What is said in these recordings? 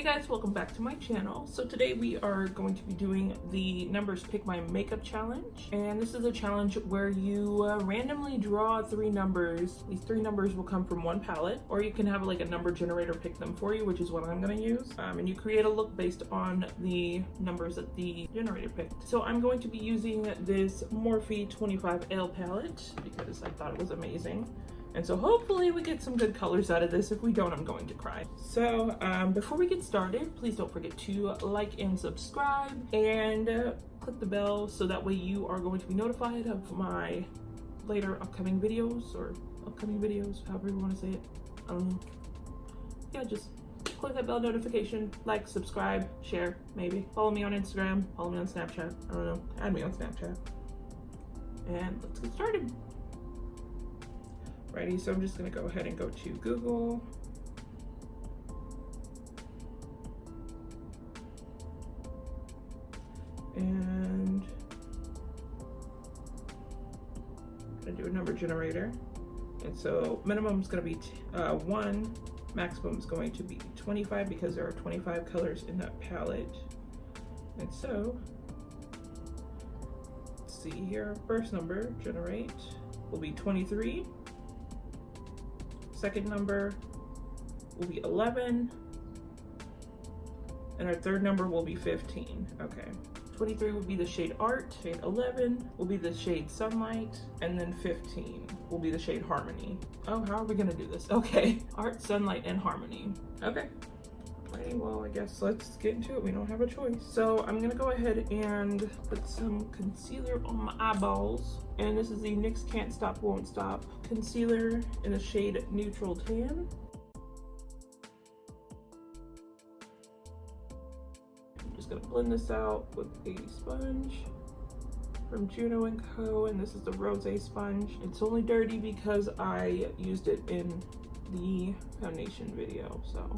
guys, welcome back to my channel. So today we are going to be doing the numbers pick my makeup challenge, and this is a challenge where you randomly draw 3 numbers. These 3 numbers will come from one palette, or you can have like a number generator pick them for you, which is what I'm going to use, and you create a look based on the numbers that the generator picked. So I'm going to be using this Morphe 25L palette because I thought it was amazing. And so hopefully we get some good colors out of this. If we don't, I'm going to cry. So before we get started, please don't forget to like and subscribe and click the bell so that way you are going to be notified of my later upcoming videos, or upcoming videos, however you want to say it. I don't know. Yeah, just click that bell notification, like, subscribe, share, maybe. Follow me on Instagram, follow me on Snapchat. I don't know, add me on Snapchat. And let's get started. Righty, so I'm just gonna go ahead and go to Google. And I'm gonna do a number generator. And so minimum is gonna be 1, maximum is going to be 25 because there are 25 colors in that palette. And so, let's see here, first number, generate, will be 23. Second number will be 11, and our third number will be 15. Okay, 23 will be the shade Art, shade 11 will be the shade Sunlight, and then 15 will be the shade Harmony. Oh, how are we gonna do this? Okay, Art, Sunlight, and Harmony. Okay, right, well, I guess let's get into it. We don't have a choice. So I'm gonna go ahead and put some concealer on my eyeballs. And this is the NYX Can't Stop Won't Stop concealer in the shade Neutral Tan. I'm just gonna blend this out with a sponge from Juno & Co. And this is the Rosé sponge. It's only dirty because I used it in the foundation video, so.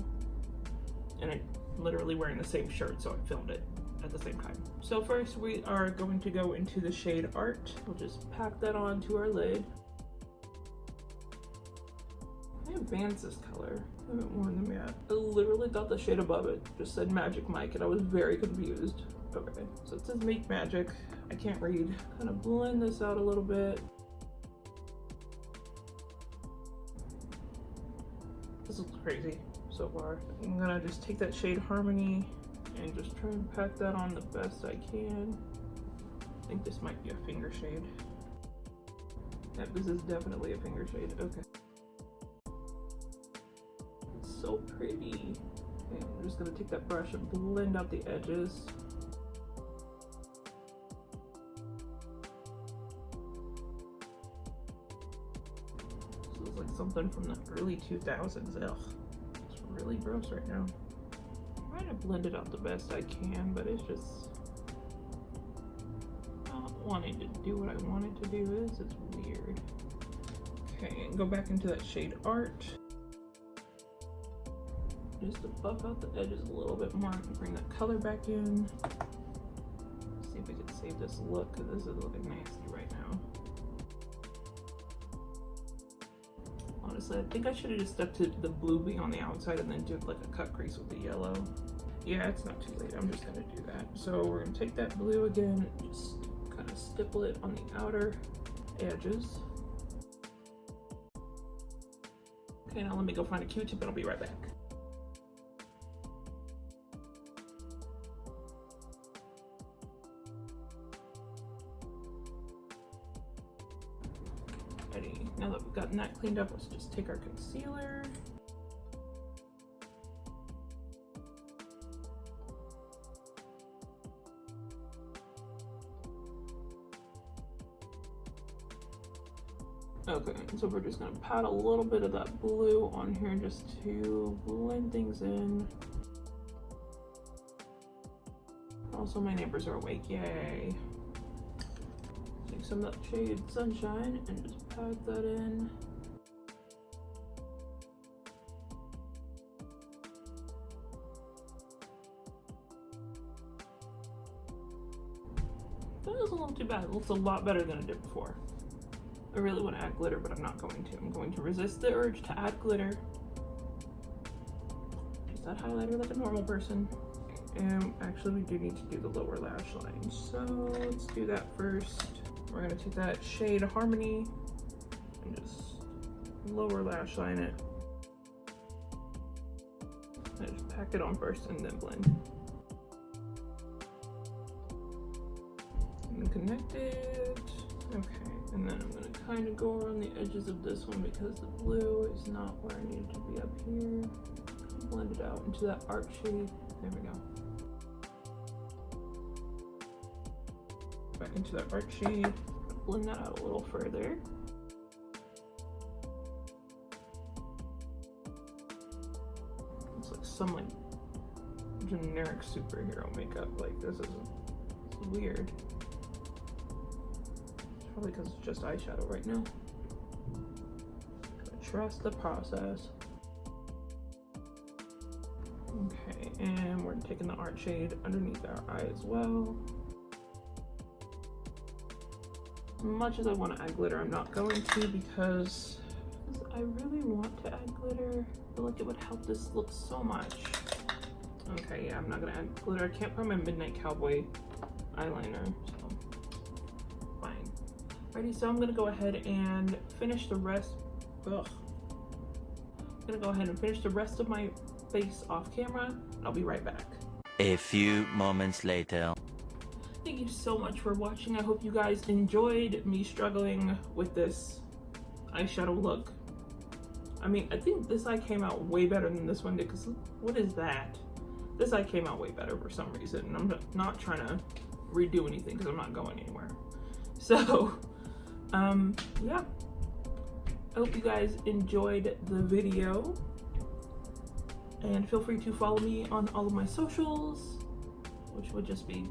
And I'm literally wearing the same shirt, so I filmed it at the same time. So first we are going to go into the shade Art. We'll just pack that onto our lid. I advanced this color. I haven't worn them yet. I literally thought the shade above it just said Magic Mike and I was very confused. Okay, so it says Make Magic. I can't read. Kind of blend this out a little bit. This looks crazy so far. I'm gonna just take that shade Harmony and just try and pack that on the best I can. I think this might be a finger shade. Yeah, this is definitely a finger shade. Okay. It's so pretty. Okay, I'm just gonna take that brush and blend out the edges. This looks like something from the early 2000s. Ugh. It's really gross right now. I'm trying to blend it out the best I can, but it's just not wanting to do what I want it to do. It's weird. Okay, and go back into that shade Art. Just to buff out the edges a little bit more and bring that color back in. See if we can save this look, because this is looking nasty right now. Honestly, I think I should have just stuck to the blue being on the outside and then did like a cut crease with the yellow. Yeah, it's not too late. I'm just gonna do that. So we're gonna take that blue again and just kind of stipple it on the outer edges. Okay, now let me go find a Q-tip and I'll be right back. Ready. Now that we've gotten that cleaned up, let's just take our concealer. Okay, so we're just gonna pat a little bit of that blue on here just to blend things in. Also, my neighbors are awake, yay. Take some of that shade Sunshine and just pat that in. That doesn't look too bad. It looks a lot better than it did before. I really want to add glitter, but I'm not going to. I'm going to resist the urge to add glitter. Just that highlighter like a normal person. And actually we do need to do the lower lash line. So let's do that first. We're gonna take that shade Harmony and just lower lash line it. And just pack it on first and then blend. And connect it. Okay, and then I'm gonna kind of go around the edges of this one because the blue is not where I need it to be up here. Blend it out into that art shade. There we go. Back into that art shade. Blend that out a little further. It's like some like generic superhero makeup. Like this is weird. It's probably because it's just eyeshadow right now. Trust the process. Okay, and we're taking the art shade underneath our eye as well. As much as I want to add glitter, I'm not going to because I really want to add glitter. I feel like it would help this look so much. Okay, yeah, I'm not gonna add glitter. I can't find my Midnight Cowboy eyeliner, so fine. Alrighty, so I'm gonna go ahead and finish the rest. Ugh. I'm gonna go ahead and finish the rest of my face off camera. I'll be right back. A few moments later. Thank you so much for watching. I hope you guys enjoyed me struggling with this eyeshadow look. I mean, I think this eye came out way better than this one did, because what is that? This eye came out way better for some reason, and I'm not trying to redo anything because I'm not going anywhere. So, yeah. I hope you guys enjoyed the video. And feel free to follow me on all of my socials, which would just be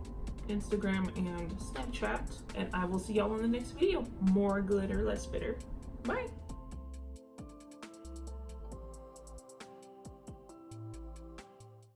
Instagram and Snapchat. And I will see y'all in the next video. More glitter, less bitter. Bye.